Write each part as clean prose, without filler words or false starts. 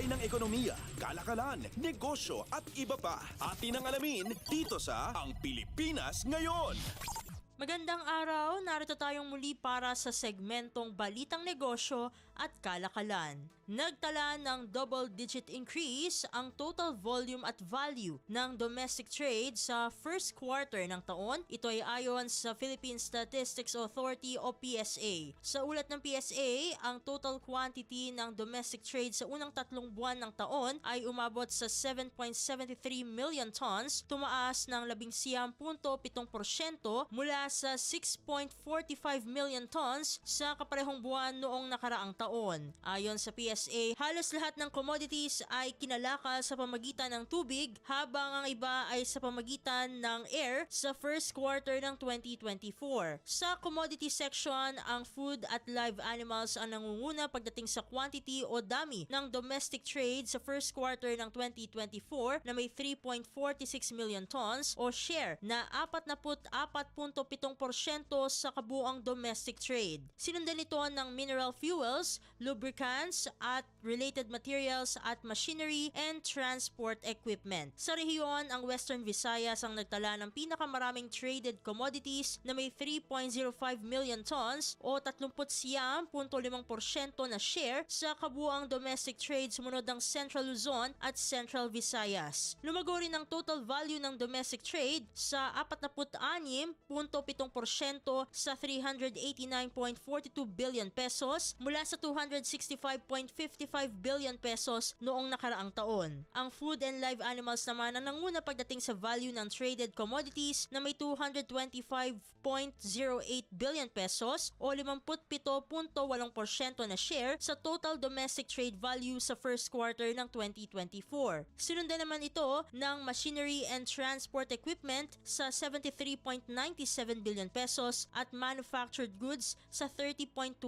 Lagay ng ekonomiya, kalakalan, negosyo at iba pa. Atin ang alamin dito sa Ang Pilipinas Ngayon. Magandang araw, narito tayong muli para sa segmentong Balitang Negosyo at Kalakalan. Nagtala ng double-digit increase ang total volume at value ng domestic trade sa first quarter ng taon. Ito ay ayon sa Philippine Statistics Authority o PSA. Sa ulat ng PSA, ang total quantity ng domestic trade sa unang 3 buwan ng taon ay umabot sa 7.73 million tons, tumaas ng 11.7% mula sa 6.45 million tons sa kaparehong buwan noong nakaraang taon. Ayon sa PSA, halos lahat ng commodities ay kinalakal sa pamagitan ng tubig habang ang iba ay sa pamagitan ng air sa first quarter ng 2024. Sa commodity section, ang food at live animals ang nangunguna pagdating sa quantity o dami ng domestic trade sa first quarter ng 2024 na may 3.46 million tons o share na 44.7% sa kabuuang domestic trade. Sinundan ito ng mineral fuels, lubricants at related materials at machinery and transport equipment. Sa rehiyon, ang Western Visayas ang nagtala ng pinakamaraming traded commodities na may 3.05 million tons o 39.5% na share sa kabuuang domestic trade, sumunod ng Central Luzon at Central Visayas. Lumago rin ang total value ng domestic trade sa 46.7% sa 389.42 billion pesos mula sa 265.55 billion pesos noong nakaraang taon. Ang food and live animals naman ang nanguna pagdating sa value ng traded commodities na may 225.08 billion pesos o 57.8% na share sa total domestic trade value sa first quarter ng 2024. Sinundan naman ito ng machinery and transport equipment sa 73.97 billion pesos at manufactured goods sa 30.29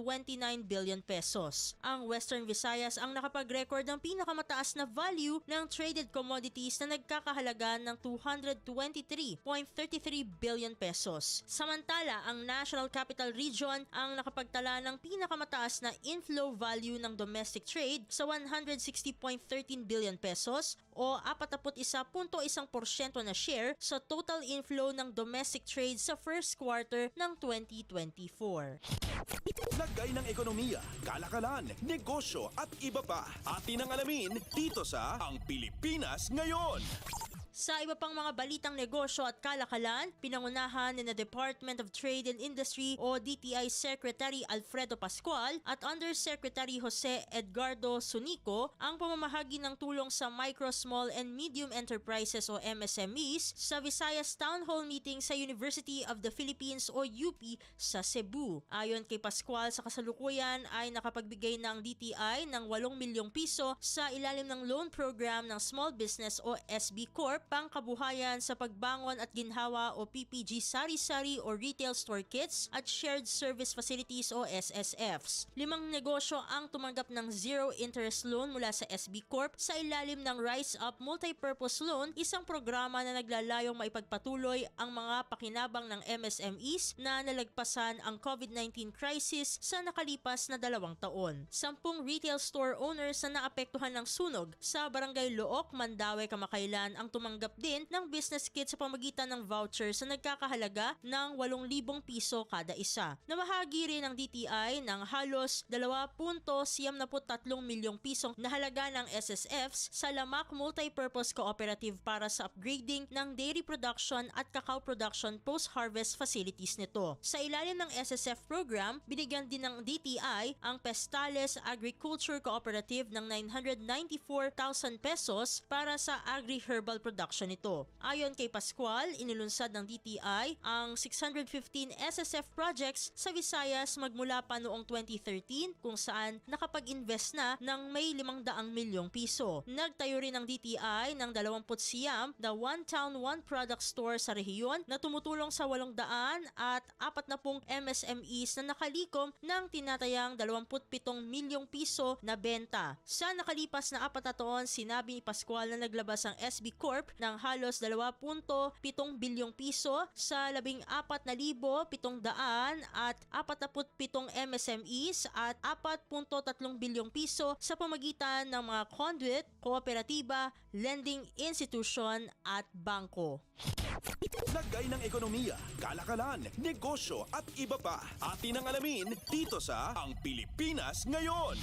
billion pesos. Ang Western Visayas ang nakapag-record ng pinakamataas na value ng traded commodities na nagkakahalaga ng 223.33 billion pesos. Samantala, ang National Capital Region ang nakapagtala ng pinakamataas na inflow value ng domestic trade sa 160.13 billion pesos o 41.1% na share sa total inflow ng domestic trade sa first quarter ng 2024. Lagay ng ekonomiya, kalakalan, negosyo at iba pa. Atin ang alamin dito sa Ang Pilipinas Ngayon. Sa iba pang mga balitang negosyo at kalakalan, pinangunahan ni na Department of Trade and Industry o DTI Secretary Alfredo Pascual at Undersecretary Jose Edgardo Sunico ang pamamahagi ng tulong sa Micro, Small and Medium Enterprises o MSMEs sa Visayas Town Hall Meeting sa University of the Philippines o UP sa Cebu. Ayon kay Pascual, sa kasalukuyan ay nakapagbigay ng DTI ng 8 milyong piso sa ilalim ng loan program ng Small Business o SB Corp pangkabuhayan sa pagbangon at ginhawa o PPG sari-sari o retail store kits at shared service facilities o SSFs. 5 negosyo ang tumanggap ng zero interest loan mula sa SB Corp sa ilalim ng Rise Up Multipurpose Loan, isang programa na naglalayong maipagpatuloy ang mga pakinabang ng MSMEs na nalagpasan ang COVID-19 crisis sa nakalipas na 2 taon. 10 retail store owners na naapektuhan ng sunog sa Barangay Look, Mandaue, Kamakailan ang tumanggap din ng business kit sa pamagitan ng vouchers na nagkakahalaga ng 8,000 piso kada isa. Namahagi rin ng DTI ng halos 2.73 milyong pisong na halaga ng SSFs sa Lamak Multipurpose Cooperative para sa upgrading ng dairy production at cacao production post-harvest facilities nito. Sa ilalim ng SSF program, binigyan din ng DTI ang Pestales Agriculture Cooperative ng 994,000 pesos para sa agri-herbal production nito. Ayon kay Pascual, inilunsad ng DTI ang 615 SSF projects sa Visayas magmula pa noong 2013 kung saan nakapag-invest na ng may 500 milyong piso. Nagtayo rin ng DTI ng 20 na One Town One Product Store sa rehiyon na tumutulong sa 800 at 40 MSMEs na nakalikom ng tinatayang 27 milyong piso na benta. Sa nakalipas na 4 na taon, sinabi ni Pascual na naglabas ang SB Corp ng halos 2.7 bilyong piso sa 14,700 at 47 MSMEs at 4.3 bilyong piso sa pamagitan ng mga conduit, kooperatiba, lending institution at bangko. Lagay ng ekonomiya, kalakalan, negosyo at iba pa. Atin ang alamin dito sa Ang Pilipinas Ngayon.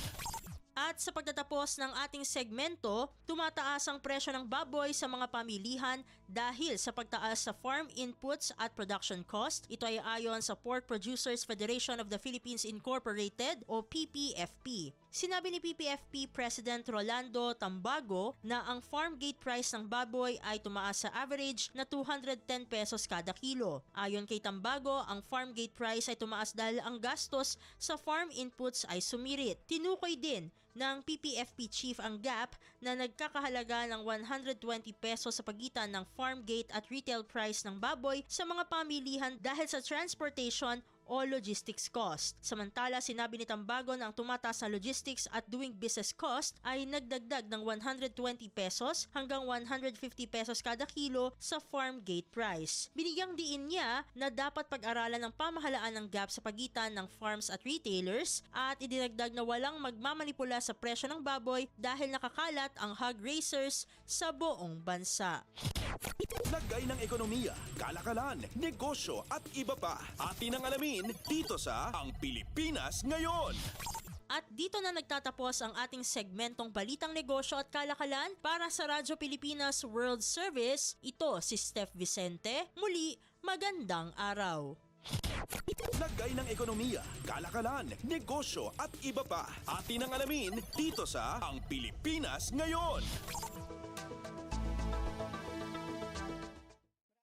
At sa pagtatapos ng ating segmento, tumataas ang presyo ng baboy sa mga pamilihan dahil sa pagtaas sa farm inputs at production cost. Ito ay ayon sa Pork Producers Federation of the Philippines Incorporated o PPFP. Sinabi ni PPFP President Rolando Tambago na ang farm gate price ng baboy ay tumaas sa average na 210 pesos kada kilo. Ayon kay Tambago, ang farm gate price ay tumaas dahil ang gastos sa farm inputs ay sumirit. Tinukoy din ng PPFP chief ang gap na nagkakahalaga ng 120 pesos sa pagitan ng farm gate at retail price ng baboy sa mga pamilihan dahil sa transportation o logistics cost. Samantala, sinabi ni Tambago na ang tumataas na logistics at doing business cost ay nagdagdag ng 120 pesos hanggang 150 pesos kada kilo sa farm gate price. Binigyang diin niya na dapat pag-aralan ng pamahalaan ng gap sa pagitan ng farms at retailers at idinagdag na walang magmamanipula sa presyo ng baboy dahil nakakalat ang hog raisers sa buong bansa. Lagay ng ekonomiya, kalakalan, negosyo at iba pa. Atin ang alamin dito sa Ang Pilipinas Ngayon. At dito na nagtatapos ang ating segmentong Balitang Negosyo at Kalakalan para sa Radyo Pilipinas World Service. Ito si Steph Vicente. Muli, magandang araw. Lagay ng ekonomiya, kalakalan, negosyo at iba pa. Atin ang alamin dito sa Ang Pilipinas Ngayon.